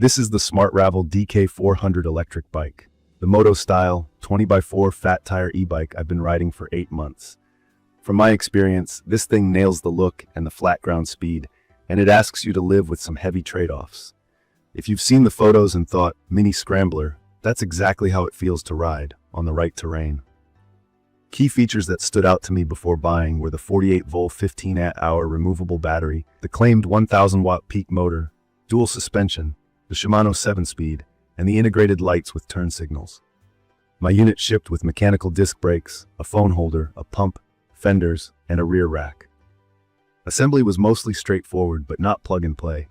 This is the SMARTRAVEL DK400 electric bike, the moto style 20x4 fat tire e-bike I've been riding for 8 months. From my experience, this thing nails the look and the flat ground speed, and it asks you to live with some heavy trade-offs. If you've seen the photos and thought, mini scrambler, that's exactly how it feels to ride on the right terrain. Key features that stood out to me before buying were the 48-volt 15-hour removable battery, the claimed 1,000-watt peak motor, dual suspension, the Shimano 7-speed, and the integrated lights with turn signals. My unit shipped with mechanical disc brakes, a phone holder, a pump, fenders, and a rear rack. Assembly was mostly straightforward but not plug-and-play.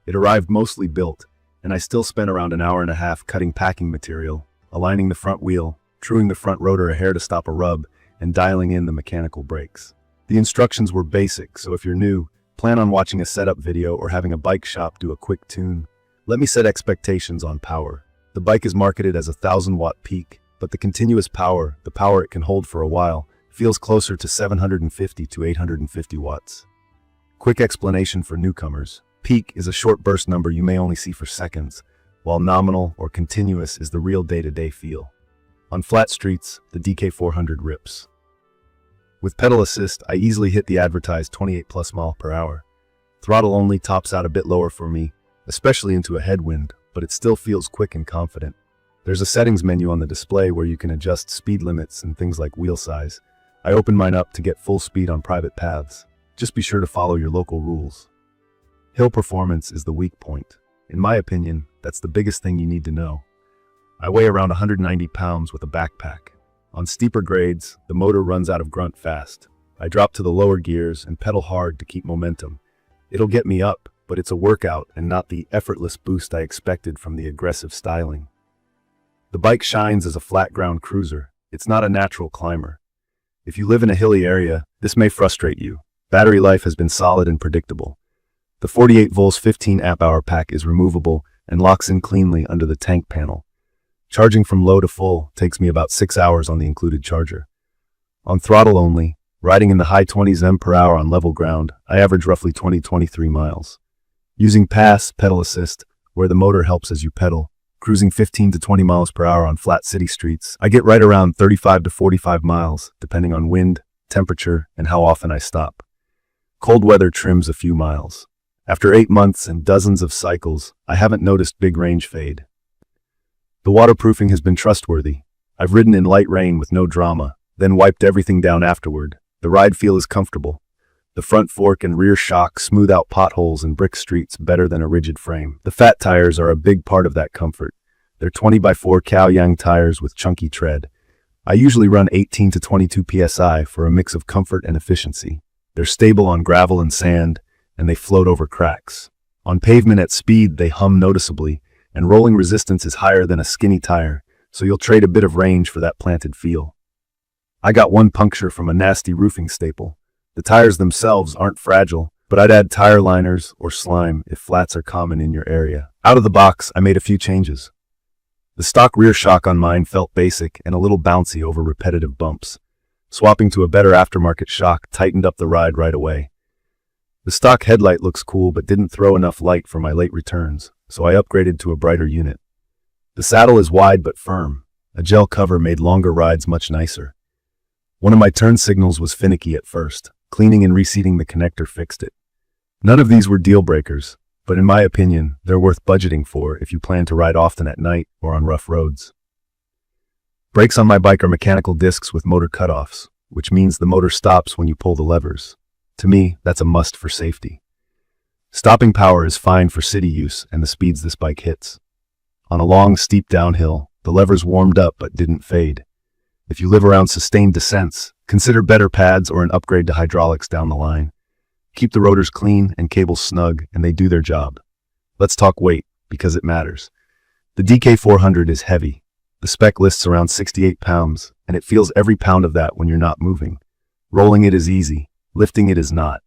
It arrived mostly built, and I still spent around an hour and a half cutting packing material, aligning the front wheel, truing the front rotor a hair to stop a rub, and dialing in the mechanical brakes. The instructions were basic, so if you're new, plan on watching a setup video or having a bike shop do a quick tune. Let me set expectations on power. The bike is marketed as a 1,000-watt peak, but the continuous power, the power it can hold for a while, feels closer to 750 to 850 watts. Quick explanation for newcomers. Peak is a short burst number you may only see for seconds, while nominal or continuous is the real day-to-day feel. On flat streets, the DK400 rips. With pedal assist, I easily hit the advertised 28+ mph. Throttle only tops out a bit lower for me, especially into a headwind, but it still feels quick and confident. There's a settings menu on the display where you can adjust speed limits and things like wheel size. I opened mine up to get full speed on private paths. Just be sure to follow your local rules. Hill performance is the weak point. In my opinion, that's the biggest thing you need to know. I weigh around 190 pounds with a backpack. On steeper grades, the motor runs out of grunt fast. I drop to the lower gears and pedal hard to keep momentum. It'll get me up, but it's a workout and not the effortless boost I expected from the aggressive styling. The bike shines as a flat ground cruiser. It's not a natural climber. If you live in a hilly area, this may frustrate you. Battery life has been solid and predictable. The 48-volt 15-hour pack is removable and locks in cleanly under the tank panel. Charging from low to full takes me about 6 hours on the included charger. On throttle only, riding in the high 20s mph on level ground, I average roughly 20-23 miles. Using pass, pedal assist, where the motor helps as you pedal, cruising 15 to 20 miles per hour on flat city streets, I get right around 35 to 45 miles, depending on wind, temperature, and how often I stop. Cold weather trims a few miles. After 8 months and dozens of cycles, I haven't noticed big range fade. The waterproofing has been trustworthy. I've ridden in light rain with no drama, then wiped everything down afterward. The ride feel is comfortable. The front fork and rear shock smooth out potholes and brick streets better than a rigid frame. The fat tires are a big part of that comfort. They're 20x4 Kaoyang tires with chunky tread. I usually run 18 to 22 psi for a mix of comfort and efficiency. They're stable on gravel and sand, and they float over cracks. On pavement at speed, they hum noticeably, and rolling resistance is higher than a skinny tire, so you'll trade a bit of range for that planted feel. I got one puncture from a nasty roofing staple. The tires themselves aren't fragile, but I'd add tire liners or slime if flats are common in your area. Out of the box, I made a few changes. The stock rear shock on mine felt basic and a little bouncy over repetitive bumps. Swapping to a better aftermarket shock tightened up the ride right away. The stock headlight looks cool but didn't throw enough light for my late returns, so I upgraded to a brighter unit. The saddle is wide but firm. A gel cover made longer rides much nicer. One of my turn signals was finicky at first. Cleaning and reseating the connector fixed it. None of these were deal breakers, but in my opinion, they're worth budgeting for if you plan to ride often at night or on rough roads. Brakes on my bike are mechanical discs with motor cutoffs, which means the motor stops when you pull the levers. To me, that's a must for safety. Stopping power is fine for city use and the speeds this bike hits. On a long, steep downhill, the levers warmed up but didn't fade. If you live around sustained descents, consider better pads or an upgrade to hydraulics down the line. Keep the rotors clean and cables snug, and they do their job. Let's talk weight, because it matters. The DK400 is heavy. The spec lists around 68 pounds, and it feels every pound of that when you're not moving. Rolling it is easy, lifting it is not.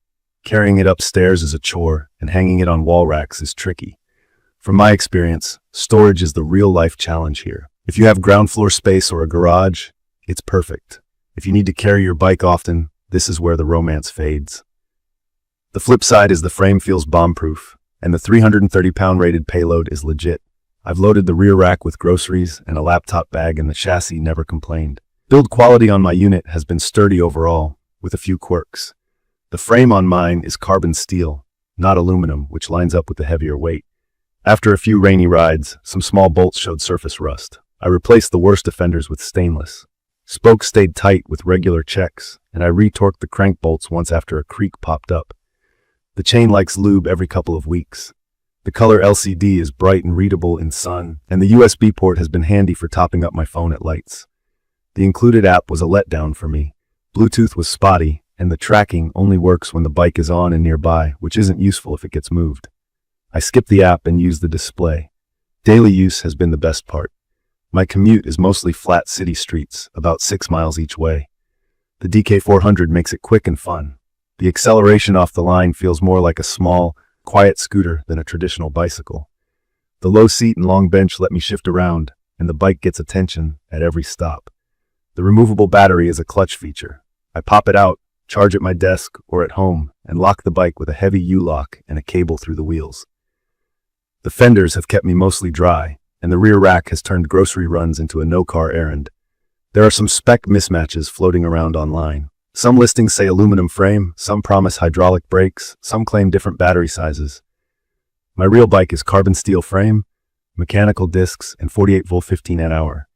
Carrying it upstairs is a chore, and hanging it on wall racks is tricky. From my experience, storage is the real-life challenge here. If you have ground floor space or a garage, it's perfect. If you need to carry your bike often, this is where the romance fades. The flip side is the frame feels bomb-proof. and the 330-pound rated payload is legit. I've loaded the rear rack with groceries and a laptop bag, and the chassis never complained. Build quality on my unit has been sturdy overall, with a few quirks. The frame on mine is carbon steel, not aluminum, which lines up with the heavier weight. After a few rainy rides, some small bolts showed surface rust. I replaced the worst offenders with stainless. Spokes stayed tight with regular checks, and I retorqued the crank bolts once after a creak popped up. The chain likes lube every couple of weeks. The color LCD is bright and readable in sun, and the USB port has been handy for topping up my phone at lights. The included app was a letdown for me. Bluetooth was spotty, and the tracking only works when the bike is on and nearby, which isn't useful if it gets moved. I skipped the app and used the display. Daily use has been the best part. My commute is mostly flat city streets, about 6 miles each way. The DK400 makes it quick and fun. The acceleration off the line feels more like a small, quiet scooter than a traditional bicycle. The low seat and long bench let me shift around, and the bike gets attention at every stop. The removable battery is a clutch feature. I pop it out, charge at my desk or at home, and lock the bike with a heavy U-lock and a cable through the wheels. The fenders have kept me mostly dry, and the rear rack has turned grocery runs into a no-car errand. There are some spec mismatches floating around online. Some listings say aluminum frame, some promise hydraulic brakes, some claim different battery sizes. My real bike is carbon steel frame, mechanical discs, and 48-volt 15-amp-hour.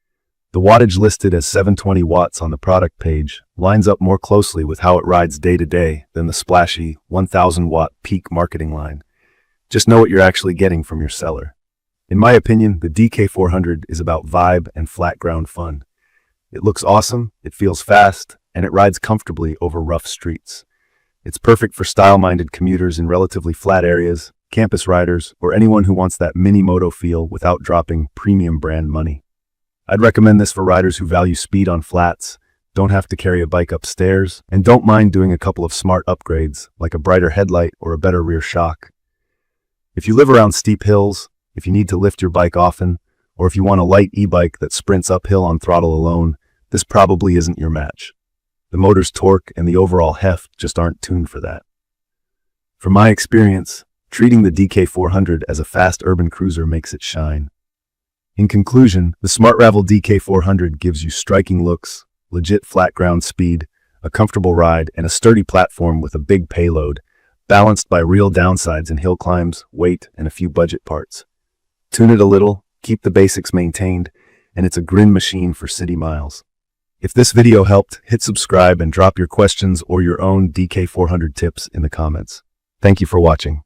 The wattage listed as 720 watts on the product page lines up more closely with how it rides day to day than the splashy 1,000-watt peak marketing line. Just know what you're actually getting from your seller. In my opinion, the DK400 is about vibe and flat ground fun. It looks awesome, it feels fast, and it rides comfortably over rough streets. It's perfect for style-minded commuters in relatively flat areas, campus riders, or anyone who wants that mini-moto feel without dropping premium brand money. I'd recommend this for riders who value speed on flats, don't have to carry a bike upstairs, and don't mind doing a couple of smart upgrades, like a brighter headlight or a better rear shock. If you live around steep hills, if you need to lift your bike often, or if you want a light e-bike that sprints uphill on throttle alone, this probably isn't your match. The motor's torque and the overall heft just aren't tuned for that. From my experience, treating the DK400 as a fast urban cruiser makes it shine. In conclusion, the SMARTRAVEL DK400 gives you striking looks, legit flat ground speed, a comfortable ride, and a sturdy platform with a big payload, balanced by real downsides in hill climbs, weight, and a few budget parts. Tune it a little, keep the basics maintained, and it's a grin machine for city miles. If this video helped, hit subscribe and drop your questions or your own DK400 tips in the comments. Thank you for watching.